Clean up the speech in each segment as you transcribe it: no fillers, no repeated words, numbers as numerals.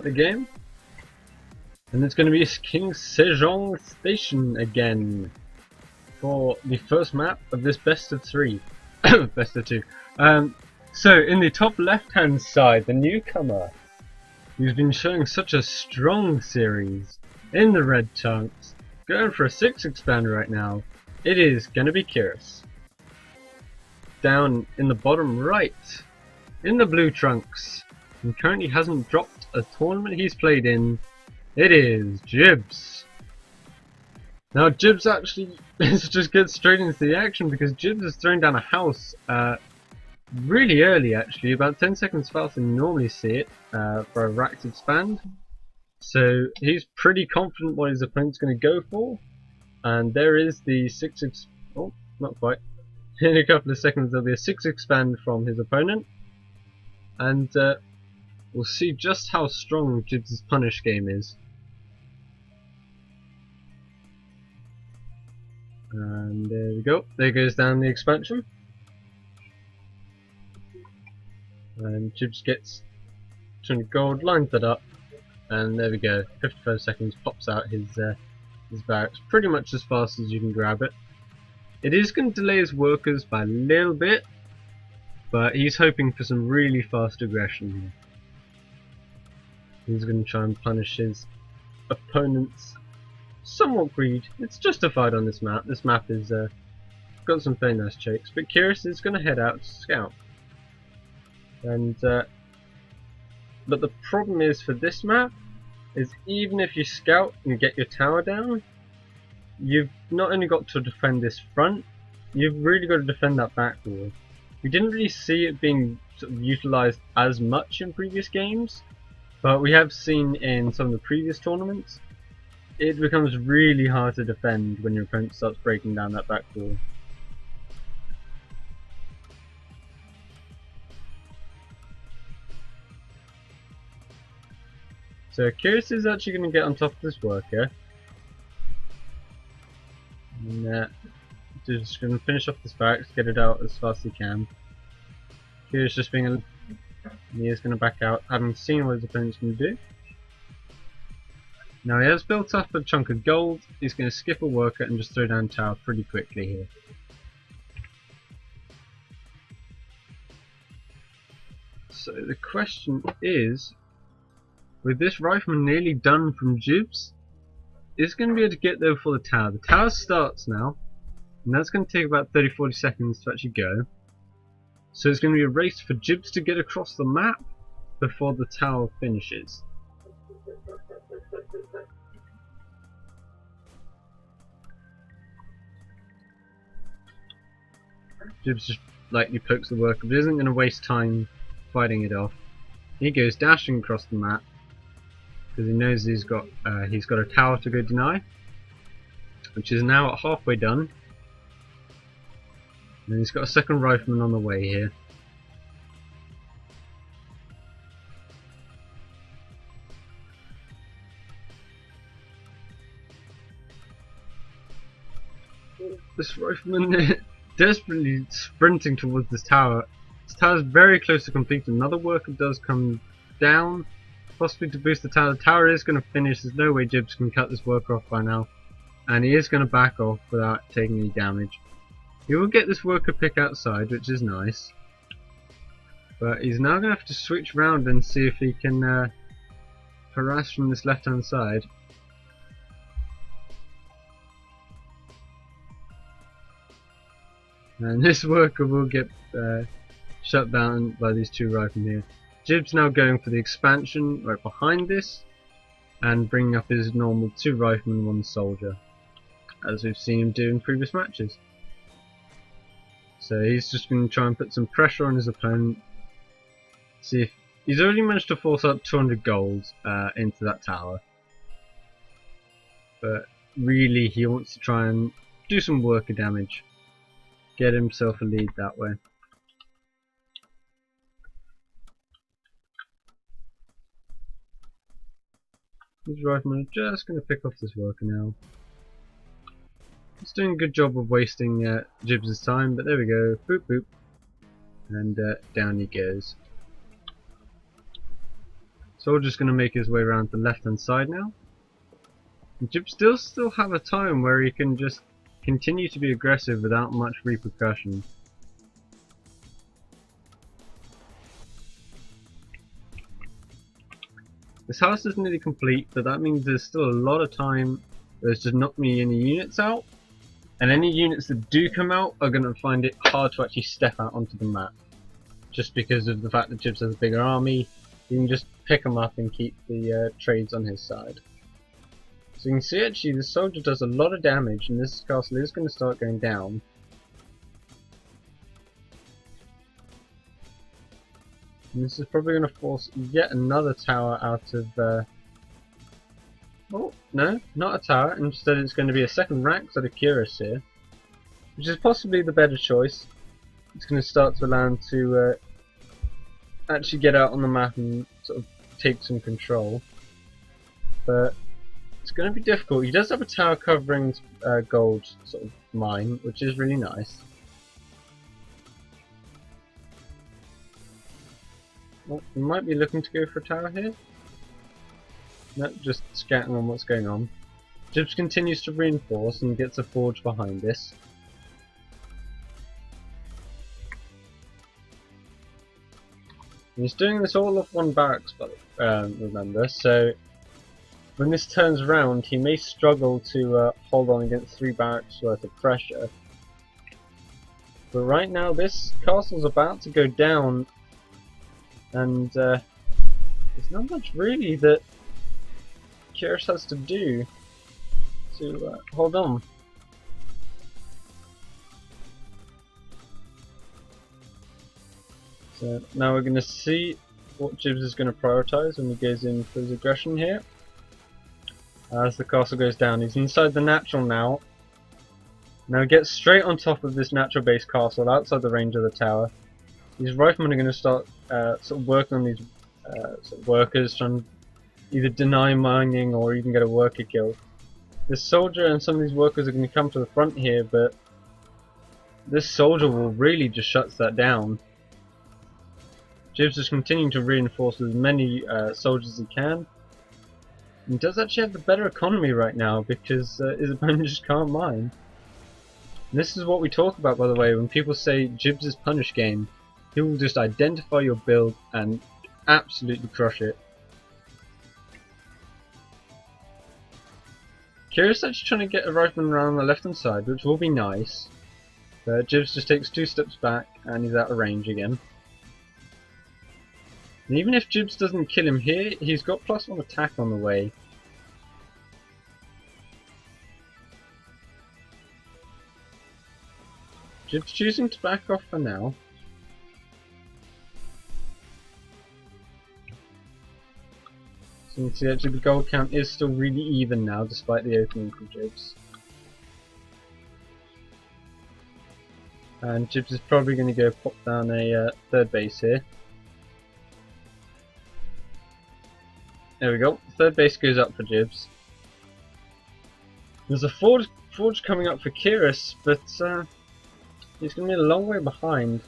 the game, and it's going to be King Sejong Station again for the first map of this best of 3. Best of 2. So in the top left hand side, the newcomer who's been showing such a strong series in the red chunks, going for a 6 expander right now, it is going to be Keiras. Down in the bottom right, in the blue trunks, and currently hasn't dropped a tournament he's played in, it is Jibs. Now Jibs actually, let's just get straight into the action, because Jibs has thrown down a house really early actually, about 10 seconds faster than you normally see it for a racked expand. So he's pretty confident what his opponent's going to go for, and there is the 6 oh, not quite. In a couple of seconds there'll be a 6 expand from his opponent, and we'll see just how strong Jibs' punish game is. And there we go, there goes down the expansion. And Jibs gets 200 gold, lines that up, and there we go, 55 seconds, pops out his barracks pretty much as fast as you can grab it. It is going to delay his workers by a little bit, but he's hoping for some really fast aggression here. He's going to try and punish his opponent's somewhat greed. It's justified on this map. This map is got some very nice chokes, but Keiras is going to head out to scout. And but the problem is for this map is even if you scout and get your tower down, you've not only got to defend this front, you've really got to defend that back wall. We didn't really see it being sort of utilized as much in previous games, but we have seen in some of the previous tournaments it becomes really hard to defend when your opponent starts breaking down that back wall. So Keiras is actually going to get on top of this worker, and just going to finish off this barracks, get it out as fast as he can. Keiras just being he is going to back out, having seen what his opponent's going to do. Now he has built up a chunk of gold, he's going to skip a worker and just throw down tower pretty quickly here. So the question is, with this rifleman nearly done from Jibs, is going to be able to get there before the tower. The tower starts now, and that's going to take about 30-40 seconds to actually go. So it's going to be a race for Jibs to get across the map before the tower finishes. Jibs just lightly pokes the worker, but isn't going to waste time fighting it off. He goes dashing across the map because he knows he's got a tower to go deny, which is now at halfway done. And he's got a second rifleman on the way here. This rifleman desperately sprinting towards this tower. This tower is very close to complete. Another worker does come down, possibly to boost the tower. The tower is going to finish. There's no way Jibs can cut this worker off by now, and he is going to back off without taking any damage. He will get this worker pick outside, which is nice, but he's now going to have to switch round and see if he can harass from this left hand side. And this worker will get shut down by these 2 riflemen here. Jibs now going for the expansion right behind this, and bringing up his normal 2 riflemen, 1 soldier, as we've seen him do in previous matches. So he's just going to try and put some pressure on his opponent. See if he's already managed to force out 200 gold into that tower, but really he wants to try and do some worker damage, get himself a lead that way. These riflemen are just going to pick off this worker now. He's doing a good job of wasting Jibs' time, but there we go, boop boop, and down he goes. Soldier's going to make his way around the left hand side now. And Jib still have a time where he can just continue to be aggressive without much repercussion. This house is nearly complete, but that means there's still a lot of time. There's just not me any units out, and any units that do come out are going to find it hard to actually step out onto the map, just because of the fact that Jibs has a bigger army. You can just pick them up and keep the trades on his side. So you can see actually the soldier does a lot of damage, and this castle is going to start going down. And this is probably going to force yet another tower out of... oh, no, not a tower. Instead it's going to be a second rank out of Keiras here, which is possibly the better choice. It's going to start to allow him to actually get out on the map and sort of take some control. But it's going to be difficult. He does have a tower covering gold sort of mine, which is really nice. Well, we might be looking to go for a tower here. No, just scouting on what's going on. Jibs continues to reinforce and gets a forge behind this. And he's doing this all off one barracks, but remember, so when this turns around he may struggle to hold on against 3 barracks worth of pressure. But right now this castle's about to go down, and there's not much really that Keiras has to do to hold on. So now we're going to see what Jibs is going to prioritise when he goes in for his aggression here. As the castle goes down, he's inside the natural now. Now he gets straight on top of this natural base castle outside the range of the tower. These riflemen are going to start sort of working on these sort of workers, trying to either deny mining or even get a worker killed. This soldier and some of these workers are going to come to the front here, but this soldier will really just shut that down. Jibs is continuing to reinforce with as many soldiers as he can. He does actually have the better economy right now because his opponent just can't mine. And this is what we talk about, by the way, when people say Jibs' punish game. He will just identify your build and absolutely crush it. Keiras actually trying to get a rifleman around the left hand side, which will be nice. But Jibs just takes 2 steps back and he's out of range again. And even if Jibs doesn't kill him here, he's got +1 attack on the way. Jibs choosing to back off for now. So you can see actually the gold count is still really even now despite the opening from Jibs. And Jibs is probably going to go pop down a third base here. There we go, third base goes up for Jibs. There's a forge coming up for Keiras, but he's going to be a long way behind.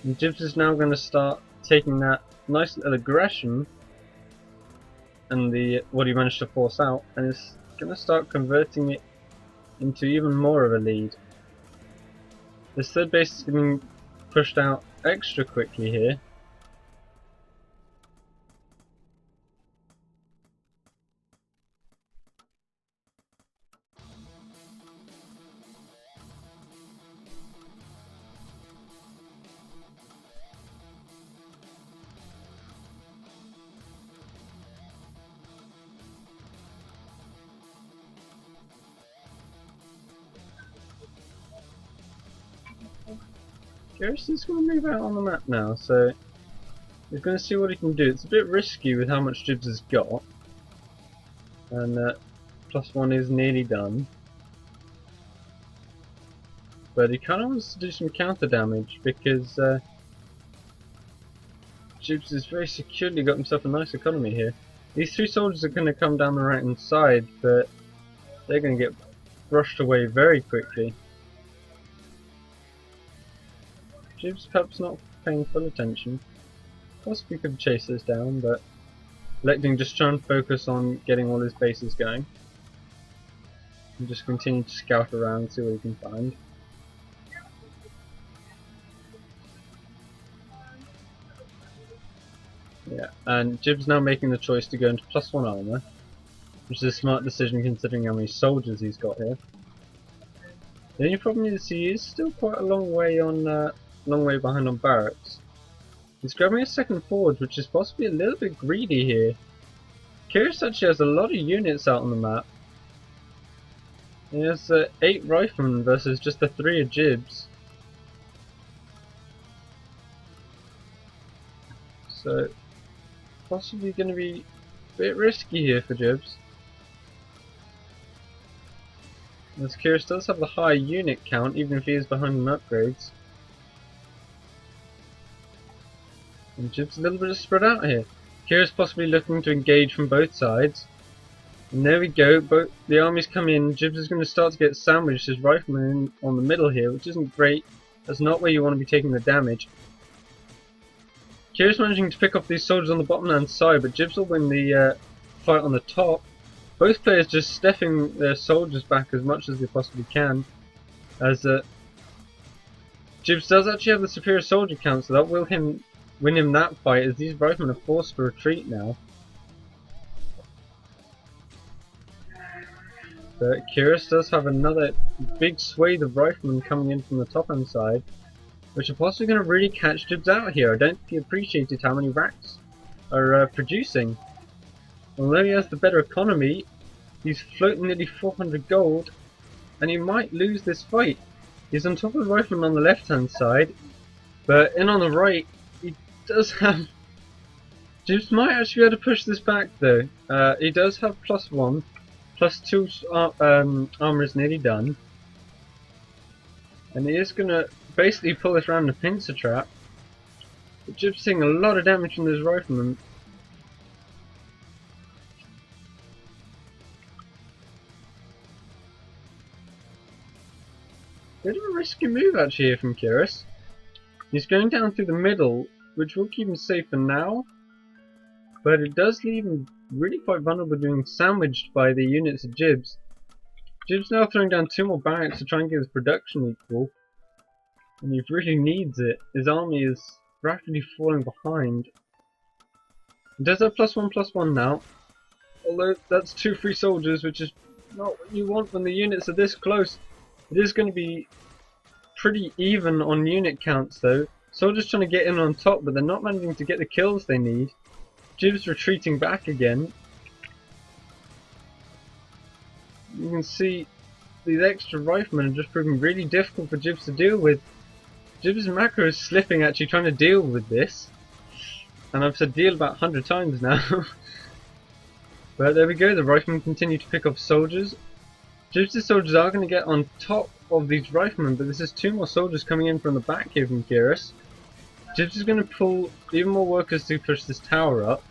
And Jibs is now going to start taking that nice little aggression and what he managed to force out, and is going to start converting it into even more of a lead. This third base is getting pushed out extra quickly here. Keiras is going to move out on the map now, so he's going to see what he can do. It's a bit risky with how much Jibs has got, and +1 is nearly done. But he kind of wants to do some counter damage because Jibs has very securely got himself a nice economy here. These 3 soldiers are going to come down the right hand side, but they're going to get brushed away very quickly. Jibs perhaps not paying full attention. Possibly could chase this down, but electing just try and focus on getting all his bases going. And just continue to scout around and see what he can find. Yeah, and Jib's now making the choice to go into +1 armor, which is a smart decision considering how many soldiers he's got here. The only problem is he is still quite a long way behind on barracks. He's grabbing a second forge, which is possibly a little bit greedy here. Keiras actually has a lot of units out on the map. He has 8 riflemen versus just the 3 of Jibs. So, possibly going to be a bit risky here for Jibs. As Keiras does have the high unit count, even if he is behind on upgrades. And Jib's a little bit spread out here. Keiras possibly looking to engage from both sides. And there we go, both the armies come in. Jibs is going to start to get sandwiched as riflemen on the middle here, which isn't great. That's not where you want to be taking the damage. Keiras managing to pick off these soldiers on the bottom hand side, but Jibs will win the fight on the top. Both players just stepping their soldiers back as much as they possibly can, as Jibs does actually have the superior soldier count, so that will win him that fight, as these riflemen are forced to retreat now. But Keiras does have another big swathe of riflemen coming in from the top hand side, which are possibly going to really catch Jibs out here. I don't think he appreciated how many racks are producing. Although he has the better economy, he's floating nearly 400 gold, and he might lose this fight. He's on top of the rifleman on the left hand side, but in on the right, he does have... Jibs might actually be able to push this back though. He does have +1, +2 armor is nearly done. And he is going to basically pull this around the pincer trap. But Jib's seeing a lot of damage from this rifleman. Bit of a risky move actually here from Keiras. He's going down through the middle, which will keep him safe for now, but it does leave him really quite vulnerable being sandwiched by the units of Jibs. Jib's now throwing down 2 more barracks to try and get his production equal, and he really needs it. His army is rapidly falling behind. He does have +1/+1 now, although that's 2 free soldiers, which is not what you want when the units are this close. It is going to be pretty even on unit counts though. Soldiers trying to get in on top, but they're not managing to get the kills they need. Jib's retreating back again. You can see these extra riflemen are just proving really difficult for Jibs to deal with. Jibs' macro is slipping actually trying to deal with this. And I've said deal about 100 times now. But there we go, the riflemen continue to pick up soldiers. Jibs' soldiers are going to get on top of these riflemen, but this is 2 more soldiers coming in from the back here from Keiras. Jibs is going to pull even more workers to push this tower up.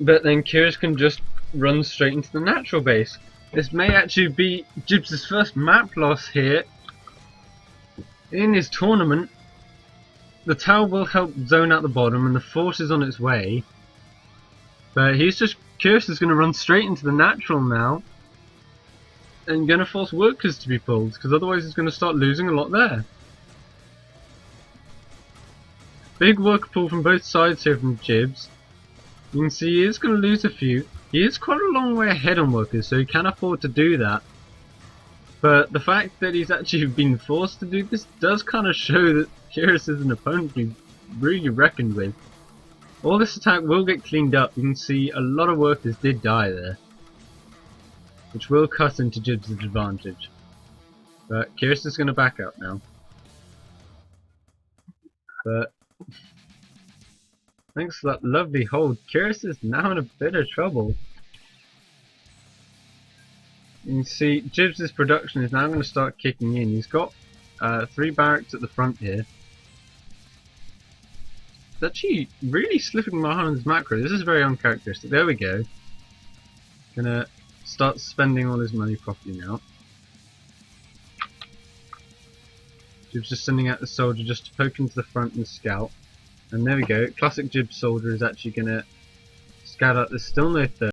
But then Keiras can just run straight into the natural base. This may actually be Jibs' first map loss here in his tournament. The tower will help zone out the bottom and the force is on its way. But Keiras is going to run straight into the natural now and going to force workers to be pulled, because otherwise he's going to start losing a lot there. Big worker pull from both sides here from Jibs. You can see he is going to lose a few. He is quite a long way ahead on workers, so he can afford to do that. But the fact that he's actually been forced to do this does kind of show that Keiras is an opponent he's really reckoned with. All this attack will get cleaned up. You can see a lot of workers did die there, which will cut into Jibs' advantage. But Keiras is going to back up now. But thanks for that lovely hold, Keiras is now in a bit of trouble. You can see Jibs' production is now going to start kicking in. He's got 3 barracks at the front here. It's actually really slipping behind his macro. This is very uncharacteristic. There we go. Gonna start spending all his money properly now. Jibs just sending out the soldier just to poke into the front and scout. And there we go. Classic Jib Soldier is actually gonna scout out. There's still no third.